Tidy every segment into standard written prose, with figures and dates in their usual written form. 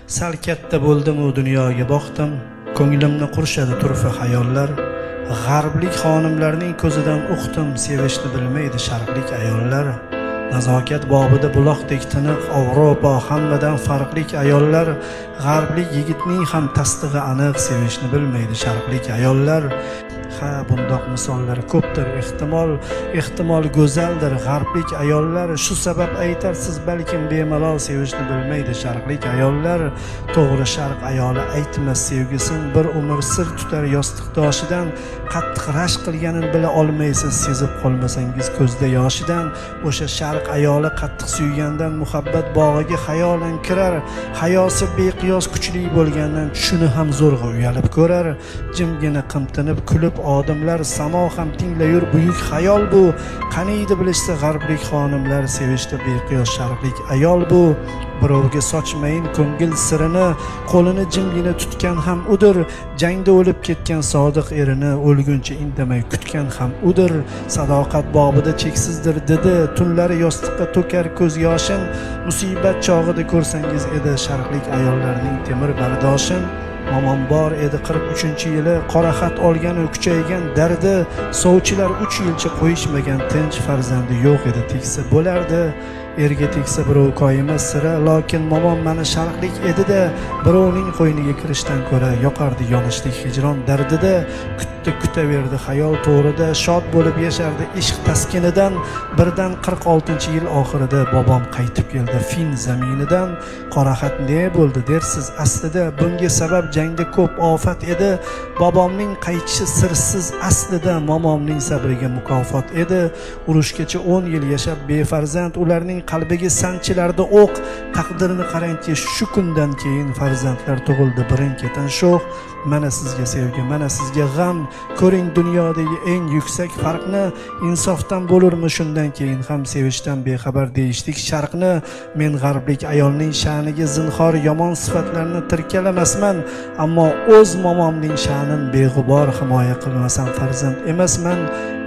Sal katta bo'ldim u dunyoga boqdim, ko'nglimni qurshadi turfa xayollar. G'arblik xonimlarning ko'zidan uqdim, sevishni bilmaydi sharqlik ayollar. Nazokat bobida buloqdek tiniq Avropa hammadan farqlik ayollar. G'arblik yigitning ham tasdig'i aniq, sevishni bilmaydi sharqlik ayollar. Ha, bundoq misollar ko'pdir, ehtimol go'zaldir g'arblik ayollar. Shu sabab aytarsiz balkim bemalol, sevishni bilmaydi sharqlik ayollar. To'g'ri, sharq ayoli aytmas sevgisin, bir umr sir tutar yostiqdoshidan. Qattiq rashk qilganin bila olmaysiz, sezib qolmasangiz ko'zda yoshidan. O'sha sharq ayoli qattiq suygandan muhabbat bog'iga xayolan kirar. Hayosi beqiyos kuchli bo'lgandan tushuni ham zo'rg'a uyalib ko'rar. Jimgina qimtinib kulib odamlar, samo ham tinglayur buyuk xayol bu. Qaniydi bilishsa g'arblik xonimlar, sevishda beqiyos sharqlik ayol bu. Birovga sochmayin ko'ngil sirini, qo'lini jimgina tutgan ham udir. Jangda o'lib ketgan sodiq erini o'lguncha indamay kutgan ham udir. Sadoqat bobida cheksizdir dedi, tunlari yostiqqa to'kar ko'z yoshin. Musibat chog'ida ko'rsangiz edi sharqlik ayollarning temir bardoshin. Momom bor edi 43-yili, qora xat olgan u kuchaygan dardi. Sovchilar 3 yilcha qo'yishmagan, tinch farzandi yo'q edi, tegsa bo'lardi. Erga tegsa birov koyima sira, lokin momom mani sharqlik edi-da, birovning qo'yniga kirishdan ko'ra yoqardi yonishlik hijron dardida. Kutaverdi xayol to'g'rida, shod bo'lib yashardi ishq taskinidan. Birdan 46-yil oxirida bobom qaytib keldi fin zaminidan. Qora xat ne bo'ldi dersiz aslida, bunga sabab jangda ko'p ofat edi. Bobomning qaytishi sirsiz aslida, momomning sabriga mukofot edi. Urushgacha 10 yil yashab befarzand, ularning qalbiga sanchilarda o'q. Taqdirini qarangki, shu kundan keyin farzandlar tug'ildi birin-ketin sho'x. Mana sizga sevgi, mana sizga g'am. Ko'ring dunyodagi eng yuksak farqni. Insofdan bo'lurmi shundan keyin ham sevishdan bexabar deyishdik sharqni. Men g'arblik ayolning sha'niga zinhor yomon sifatlarni tirkalamasman, ammo o'z momomning sha'nin beg'ubor himoya qilmasam farzand emasman.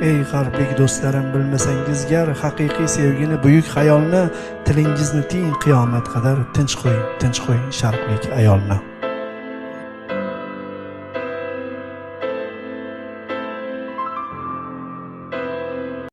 Ey g'arblik do'stlarim, bilmasangiz gar haqiqiy sevgini, buyuk xayolni, tilingizni tiying qiyomat qadar. Tinch qo'ying sharqlik ayolni.